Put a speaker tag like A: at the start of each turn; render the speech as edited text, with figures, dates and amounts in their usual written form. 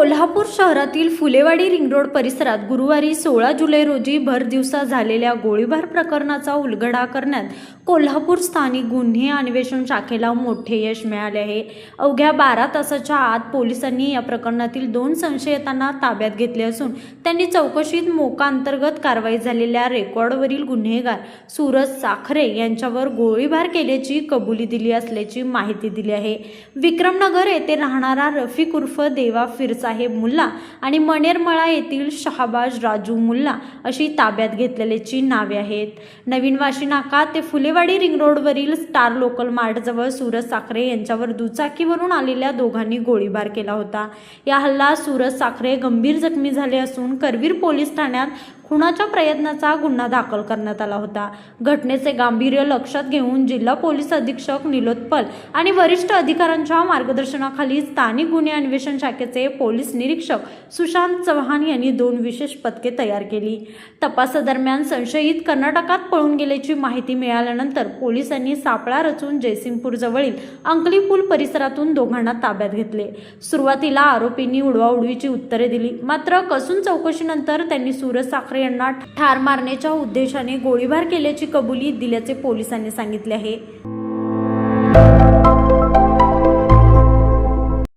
A: कोल्हापूर शहरातील Phulewadi ring road परिसरात गुरुवारी 16 जुलै रोजी भर दिवसा झालेल्या गोळीबार प्रकरणाचा उलगडा करण्यात कोल्हापूर स्थानिक गुन्हे अन्वेषण शाखेला मोठे यश मिळाले आहे। अवघ्या 12 तासाच्या आत पोलिसांनी या प्रकरणातील 2 संशयितांना ताब्यात घेतले असून त्यांनी चौकशीत मोका अंतर्गत कारवाई झालेल्या रेकॉर्डवरील गुन्हेगार सूरज साखरे यांच्यावर गोळीबार केल्याची कबुली दिली असल्याची माहिती दिली आहे। विक्रमनगर येथे राहणारा रफिक उर्फ देवा साहेब मुल्ला आणि मनेरमळा येथील शहाबाज राजू मुल्ला अशी ताब्यात घेतलेल्याची नावे आहेत। नवीन वाशी नाका ते फुलेवाडी रिंग रोडवरील स्टार लोकल मार्ट जवळ सूरज साखरे यांच्यावर दुचाकीवरून आलेल्या दोघांनी गोळीबार केला होता। या हल्ल्यात सूरज साखरे गंभीर जखमी झाले असून करवीर पोलीस ठाण्यात खुनाच्या प्रयत्नाचा गुन्हा दाखल करण्यात आला होता। घटनेचे गांभीर्य लक्षात घेऊन जिल्हा पोलीस अधीक्षक निलोत्पल आणि वरिष्ठ अधिकाऱ्यांच्या मार्गदर्शनाखाली स्थानिक गुन्हे अन्वेषण शाखेचे पोलीस निरीक्षक सुशांत चव्हाण यांनी 2 विशेष पथके तयार केली। तपासादरम्यान संशयित कर्नाटकात पळून गेल्याची माहिती मिळाल्यानंतर पोलिसांनी सापळा रचून जयसिंगपूर जवळील अंकली पूल परिसरातून दोघांना ताब्यात घेतले। सुरुवातीला आरोपींनी उडवाउडवीची उत्तरे दिली, मात्र कसून चौकशीनंतर त्यांनी सूरज साखरे यांना ठार मारण्याच्या उद्देशाने गोळीबार केल्याची कबुली दिल्याचे पोलिसांनी सांगितले आहे।